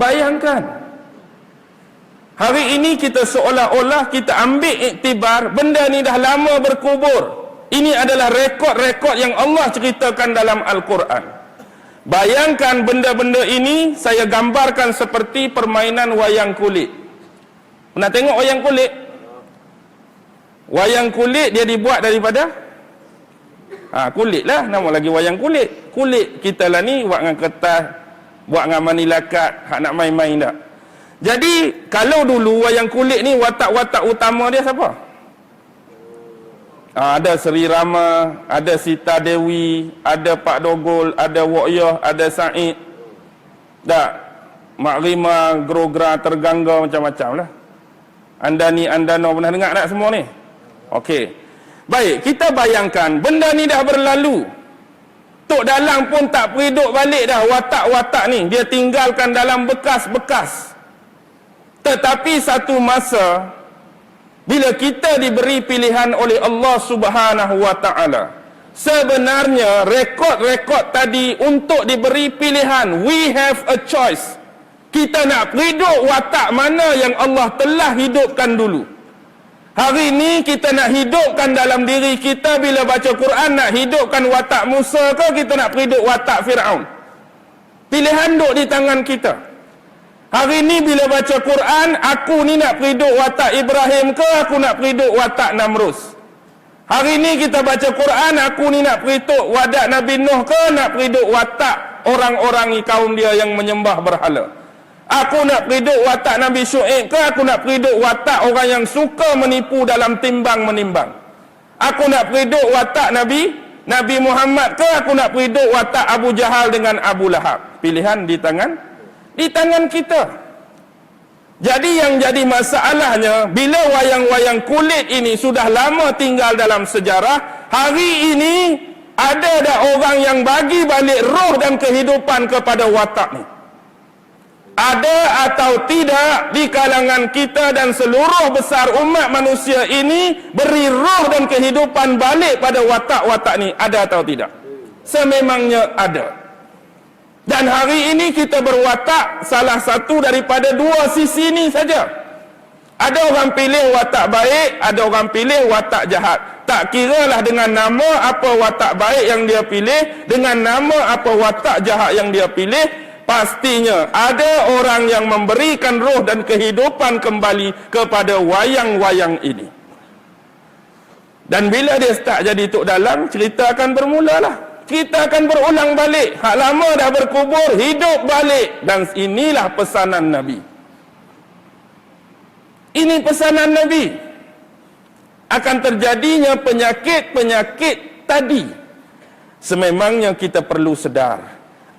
Bayangkan, hari ini kita seolah-olah kita ambil iktibar benda ni dah lama berkubur. Ini adalah rekod-rekod yang Allah ceritakan dalam Al-Quran. Bayangkan benda-benda ini saya gambarkan seperti permainan wayang kulit. Pernah tengok wayang kulit? Wayang kulit dia dibuat daripada kulit lah, nama lagi wayang kulit. Kulit kita lah ni buat dengan kertas, buat dengan manilakat, hak nak main-main tak. Jadi kalau dulu wayang kulit ni watak-watak utama dia siapa? Ada Seri Rama, ada Sita Dewi, ada Pak Dogol, ada Wok Yoh, ada Said. Tak, Mak Rima, Grogra, Tergangga, macam-macam lah. Andani, Andano, pernah dengar tak semua ni? Okey. Baik, kita bayangkan benda ni dah berlalu. Tok Dalang pun tak periduk balik dah watak-watak ni. Dia tinggalkan dalam bekas-bekas. Tetapi satu masa, bila kita diberi pilihan oleh Allah Subhanahu wa ta'ala, sebenarnya rekod-rekod tadi untuk diberi pilihan. We have a choice. Kita nak periduk watak mana yang Allah telah hidupkan dulu. Hari ini kita nak hidupkan dalam diri kita, bila baca Quran nak hidupkan watak Musa ke kita nak periduk watak Fir'aun? Pilihan duk di tangan kita. Hari ini bila baca Quran, aku ni nak periduk watak Ibrahim ke aku nak periduk watak Namrus? Hari ini kita baca Quran, aku ni nak periduk watak Nabi Nuh ke nak periduk watak orang-orang kaum dia yang menyembah berhala? Aku nak periduk watak Nabi Syuaib ke aku nak periduk watak orang yang suka menipu dalam timbang menimbang? Aku nak periduk watak Nabi Muhammad ke aku nak periduk watak Abu Jahal dengan Abu Lahab? Pilihan di tangan kita. Jadi yang jadi masalahnya, bila wayang-wayang kulit ini sudah lama tinggal dalam sejarah, hari ini ada dah orang yang bagi balik roh dan kehidupan kepada watak ni. Ada atau tidak di kalangan kita dan seluruh besar umat manusia ini beri roh dan kehidupan balik pada watak-watak ni? Ada atau tidak? Sememangnya ada. Dan hari ini kita berwatak salah satu daripada dua sisi ni saja. Ada orang pilih watak baik, ada orang pilih watak jahat. Tak kiralah dengan nama apa watak baik yang dia pilih, dengan nama apa watak jahat yang dia pilih, pastinya ada orang yang memberikan roh dan kehidupan kembali kepada wayang-wayang ini. Dan bila dia start jadi Tok Dalang, cerita akan bermula lah. Kita akan berulang balik. Hak lama dah berkubur, hidup balik. Dan inilah pesanan Nabi. Ini pesanan Nabi. Akan terjadinya penyakit-penyakit tadi. Sememangnya kita perlu sedar,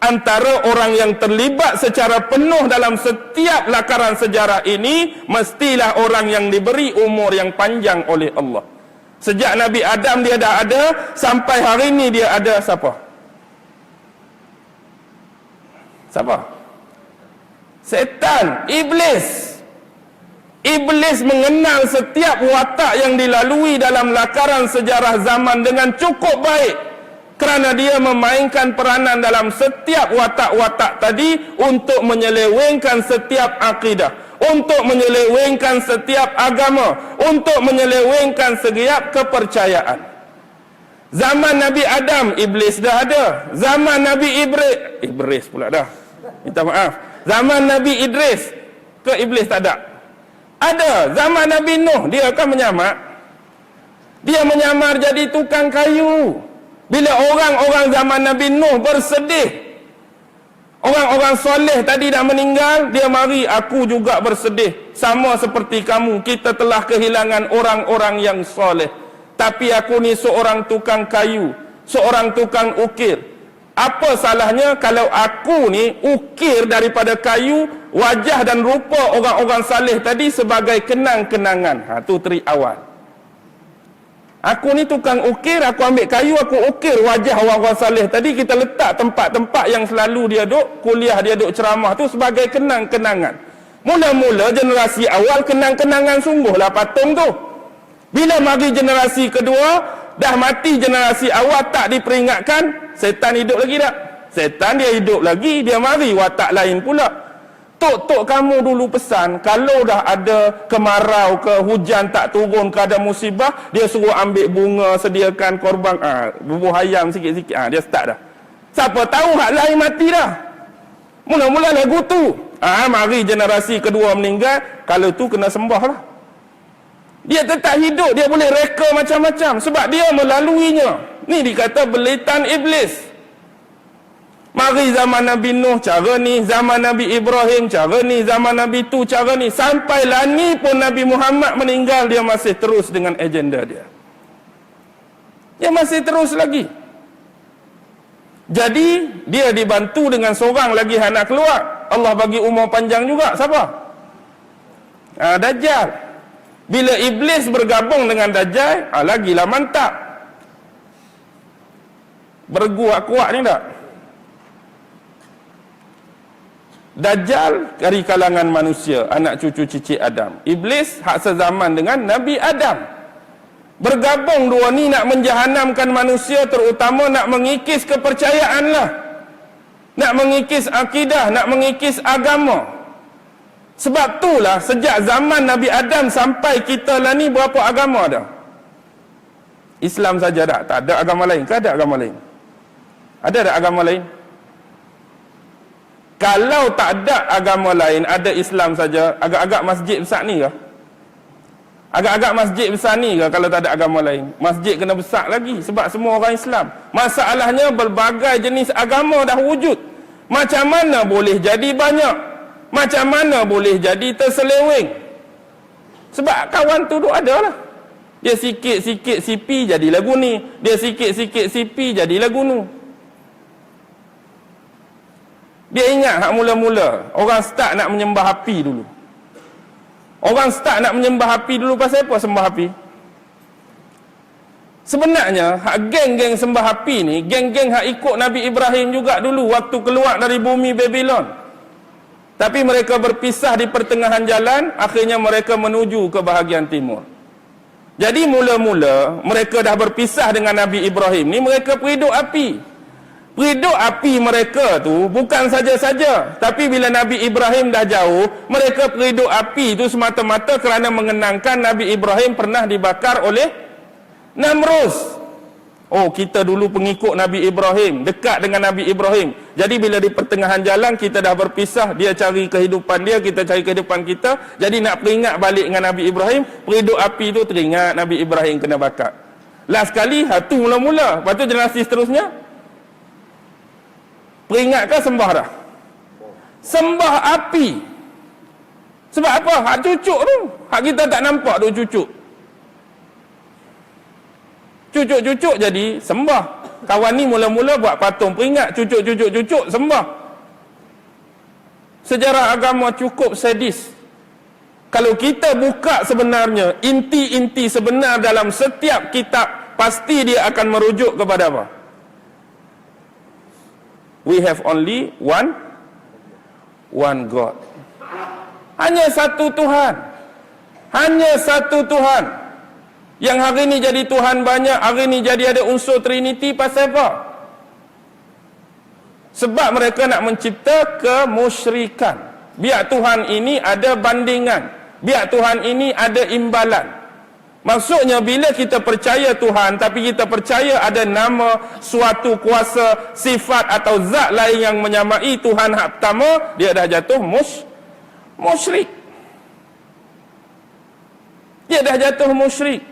antara orang yang terlibat secara penuh dalam setiap lakaran sejarah ini mestilah orang yang diberi umur yang panjang oleh Allah. Sejak Nabi Adam dia dah ada, sampai hari ini dia ada siapa? Siapa? Setan, iblis. Iblis mengenal setiap watak yang dilalui dalam lakaran sejarah zaman dengan cukup baik, kerana dia memainkan peranan dalam setiap watak-watak tadi untuk menyelewengkan setiap akidah, untuk menyelewengkan setiap agama, untuk menyelewengkan setiap kepercayaan. Zaman Nabi Adam, iblis dah ada. Zaman Nabi Iblis pula dah. Minta maaf. Zaman Nabi Idris, ke iblis tak ada? Ada. Zaman Nabi Nuh, dia akan menyamar. Dia menyamar jadi tukang kayu. Bila orang-orang zaman Nabi Nuh bersedih, orang-orang soleh tadi dah meninggal, dia mari, aku juga bersedih sama seperti kamu, kita telah kehilangan orang-orang yang soleh. Tapi aku ni seorang tukang kayu, seorang tukang ukir. Apa salahnya kalau aku ni ukir daripada kayu wajah dan rupa orang-orang saleh tadi sebagai kenang-kenangan? Tu trik awal. Aku ni tukang ukir, aku ambil kayu, aku ukir wajah orang-orang saleh tadi, kita letak tempat-tempat yang selalu dia duk kuliah, dia duk ceramah tu sebagai kenang-kenangan. Mula-mula generasi awal kenang-kenangan sungguhlah patung tu. Bila mari generasi kedua, dah mati generasi awal tak diperingatkan, setan hidup lagi tak? Setan dia hidup lagi, dia mari watak lain pula. Tok-tok kamu dulu pesan, kalau dah ada kemarau ke, hujan tak turun ke, ada musibah, dia suruh ambil bunga, sediakan korban, bubuh ayam sikit-sikit, dia start dah. Siapa tahu hak lain mati dah. Mula-mula lagu tu. Mari generasi kedua meninggal, kalau tu kena sembah lah. Dia tetap hidup, dia boleh reka macam-macam sebab dia melaluinya. Ni dikata belitan iblis. Mari zaman Nabi Nuh cara ni, zaman Nabi Ibrahim cara ni, zaman Nabi tu cara ni, sampailah ni pun Nabi Muhammad meninggal, dia masih terus dengan agenda dia. Dia masih terus lagi. Jadi dia dibantu dengan seorang lagi anak keluar. Allah bagi umur panjang juga. Siapa? Dajjal. Bila iblis bergabung dengan Dajjal, lagilah mantap. Berguak kuat ni tak? Dajjal dari kalangan manusia, anak cucu cicit Adam. Iblis hak sezaman dengan Nabi Adam. Bergabung dua ni nak menjahanamkan manusia, terutama nak mengikis kepercayaan lah. Nak mengikis akidah, nak mengikis agama. Sebab itulah sejak zaman Nabi Adam sampai kita lah ni berapa agama dah? Islam saja dah, tak ada agama lain. Ke ada agama lain? Ada tak agama lain? Kalau tak ada agama lain, ada Islam saja, agak-agak masjid besar ni ke? Agak-agak masjid besar ni ke kalau tak ada agama lain? Masjid kena besar lagi sebab semua orang Islam. Masalahnya berbagai jenis agama dah wujud. Macam mana boleh jadi banyak? Macam mana boleh jadi terseleweng? Sebab kawan tu ada lah. Dia sikit-sikit sipi jadi lagu ni. Dia sikit-sikit sipi jadi lagu nu. Dia ingat hak mula-mula orang start nak menyembah api dulu. Orang start nak menyembah api dulu pasal apa sembah api? Sebenarnya hak geng-geng sembah api ni, geng-geng hak ikut Nabi Ibrahim juga dulu waktu keluar dari bumi Babylon. Tapi mereka berpisah di pertengahan jalan, akhirnya mereka menuju ke bahagian timur. Jadi mula-mula mereka dah berpisah dengan Nabi Ibrahim ni, mereka periduk api. Periduk api mereka tu bukan saja-saja, tapi bila Nabi Ibrahim dah jauh, mereka periduk api tu semata-mata kerana mengenangkan Nabi Ibrahim pernah dibakar oleh Namrus. Oh, kita dulu pengikut Nabi Ibrahim, dekat dengan Nabi Ibrahim. Jadi bila di pertengahan jalan kita dah berpisah, dia cari kehidupan dia, kita cari kehidupan kita. Jadi nak peringat balik dengan Nabi Ibrahim, periduk api tu teringat Nabi Ibrahim kena bakar. Last sekali, tu mula-mula. Lepas tu generasi seterusnya, peringat ke sembah dah? Sembah api. Sebab apa? Hak cucuk tu. Hak kita tak nampak tu cucuk. Cucuk-cucuk jadi sembah. Kawan ni mula-mula buat patung peringat. Cucuk-cucuk-cucuk sembah. Sejarah agama cukup sadis. Kalau kita buka sebenarnya, inti-inti sebenar dalam setiap kitab, pasti dia akan merujuk kepada apa? We have only one God. Hanya satu Tuhan. Hanya satu Tuhan. Yang hari ni jadi Tuhan banyak, hari ni jadi ada unsur Trinity, pasal apa? Sebab mereka nak mencipta kemusyrikan. Biar Tuhan ini ada bandingan. Biar Tuhan ini ada imbalan. Maksudnya bila kita percaya Tuhan, tapi kita percaya ada nama, suatu kuasa, sifat atau zat lain yang menyamai Tuhan hak pertama, dia dah jatuh musyrik. Dia dah jatuh musyrik.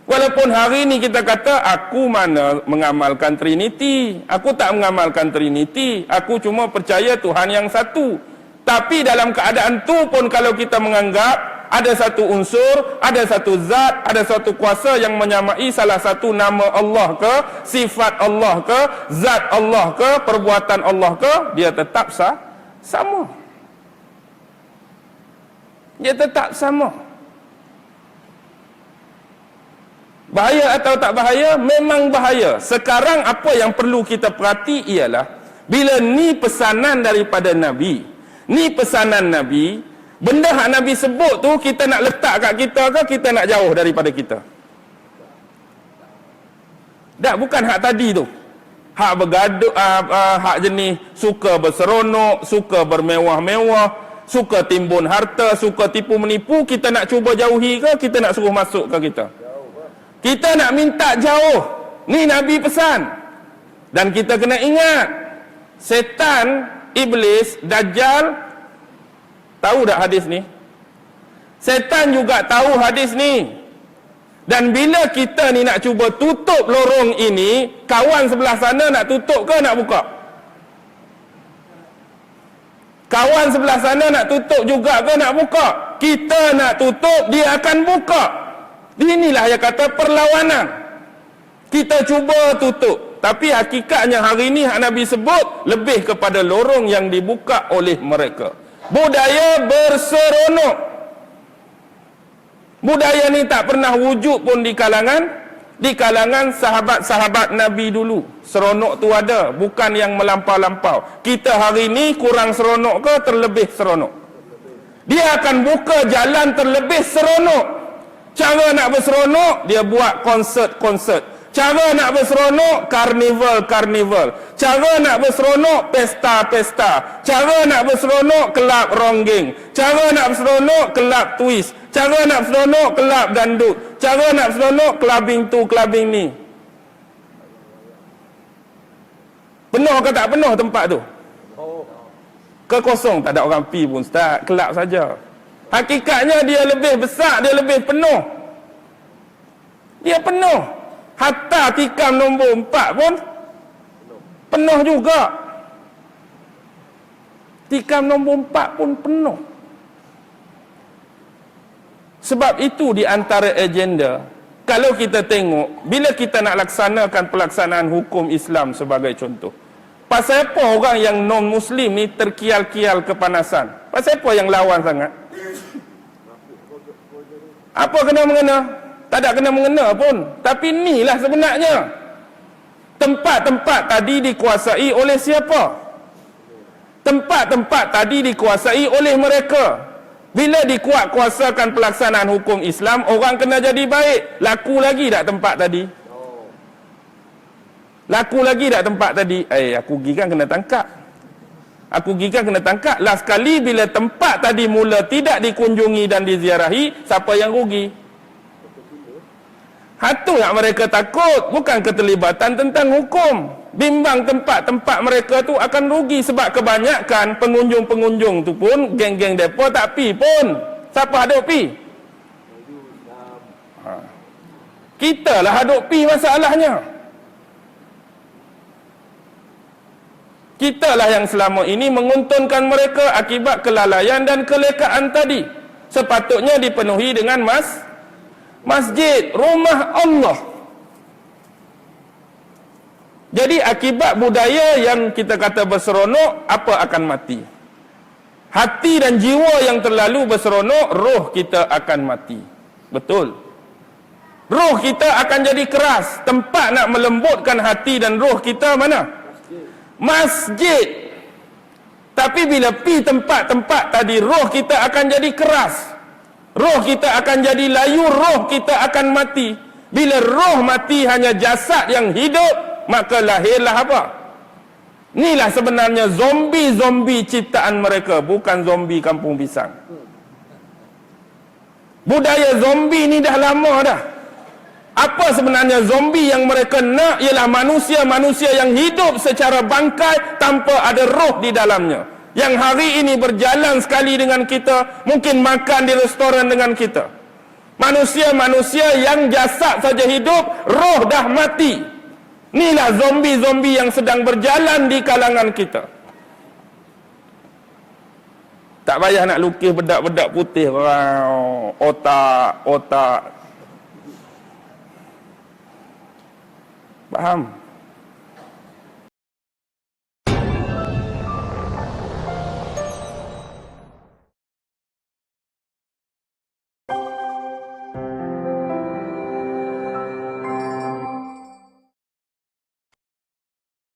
Walaupun hari ni kita kata, aku mana mengamalkan Trinity, aku tak mengamalkan Trinity, aku cuma percaya Tuhan yang satu. Tapi dalam keadaan tu pun kalau kita menganggap ada satu unsur, ada satu zat, ada satu kuasa yang menyamai salah satu nama Allah ke, sifat Allah ke, zat Allah ke, perbuatan Allah ke, dia tetap sama. Dia tetap sama. Bahaya atau tak bahaya? Memang bahaya. Sekarang apa yang perlu kita perhati ialah, bila ni pesanan daripada Nabi, ni pesanan Nabi, benda hak Nabi sebut tu kita nak letak kat kita ke kita nak jauh daripada kita? Tak, bukan hak tadi tu. Hak bergaduh, hak jenis suka berseronok, suka bermewah-mewah, suka timbun harta, suka tipu menipu, kita nak cuba jauhi ke kita nak suruh masuk ke kita? Kita nak minta jauh. Ni Nabi pesan. Dan kita kena ingat, setan, iblis, dajjal tahu tak hadis ni? Setan juga tahu hadis ni. Dan bila kita ni nak cuba tutup lorong ini, kawan sebelah sana nak tutup ke nak buka? Kawan sebelah sana nak tutup juga ke nak buka? Kita nak tutup, dia akan buka. Inilah yang kata perlawanan. Kita cuba tutup. Tapi hakikatnya hari ini yang Nabi sebut lebih kepada lorong yang dibuka oleh mereka. Budaya berseronok. Budaya ni tak pernah wujud pun di kalangan sahabat-sahabat Nabi dulu. Seronok tu ada, bukan yang melampau-lampau. Kita hari ni kurang seronok ke terlebih seronok? Dia akan buka jalan terlebih seronok. Cara nak berseronok, dia buat konsert-konsert. Cara nak berseronok, karnival-karnival. Cara nak berseronok, pesta-pesta. Cara nak berseronok, kelab ronggeng. Cara nak berseronok, kelab twist. Cara nak berseronok, kelab dandut. Cara nak berseronok, clubbing tu, clubbing ni. Penuh ke tak penuh tempat tu? Kekosong, tak ada orang pi pun, Ustaz. Kelab saja. Hakikatnya dia lebih besar, dia lebih penuh. Dia penuh. Hatta tikam nombor 4 pun penuh juga. Tikam nombor 4 pun penuh. Sebab itu di antara agenda, kalau kita tengok, bila kita nak laksanakan pelaksanaan hukum Islam sebagai contoh, pasal apa orang yang non-Muslim ni terkial-kial kepanasan? Pasal apa yang lawan sangat? Apa kena-mengena? Tak ada kena-mengena pun. Tapi inilah sebenarnya. Tempat-tempat tadi dikuasai oleh siapa? Tempat-tempat tadi dikuasai oleh mereka. Bila dikuat-kuasakan pelaksanaan hukum Islam, orang kena jadi baik. Laku lagi tak tempat tadi? Laku lagi tak tempat tadi? Aku pergi kan kena tangkap. Aku pergi kan kena tangkap. Last kali bila tempat tadi mula tidak dikunjungi dan diziarahi, siapa yang rugi? Hatu yang mereka takut, bukan keterlibatan tentang hukum. Bimbang tempat-tempat mereka tu akan rugi sebab kebanyakan pengunjung-pengunjung tu pun geng-geng depa tak pi pun. Siapa hadap pi? Kita lah hadap pi masalahnya. Kita lah yang selama ini menguntunkan mereka akibat kelalaian dan kelekaan tadi. Sepatutnya dipenuhi dengan masjid, rumah Allah. Jadi akibat budaya yang kita kata berseronok, apa akan mati? Hati dan jiwa yang terlalu berseronok, roh kita akan mati. Betul. Roh kita akan jadi keras. Tempat nak melembutkan hati dan roh kita mana? Masjid. Tapi bila pi tempat-tempat tadi, roh kita akan jadi keras. Roh kita akan jadi layu, roh kita akan mati. Bila roh mati hanya jasad yang hidup, maka lahirlah apa? Inilah sebenarnya zombie-zombie ciptaan mereka, bukan zombie kampung pisang. Budaya zombie ni dah lama dah. Apa sebenarnya zombie yang mereka nak ialah manusia-manusia yang hidup secara bangkai tanpa ada roh di dalamnya. Yang hari ini berjalan sekali dengan kita, mungkin makan di restoran dengan kita. Manusia-manusia yang jasad saja hidup, roh dah mati. Inilah zombie-zombie yang sedang berjalan di kalangan kita. Tak payah nak lukis bedak-bedak putih, otak. Faham?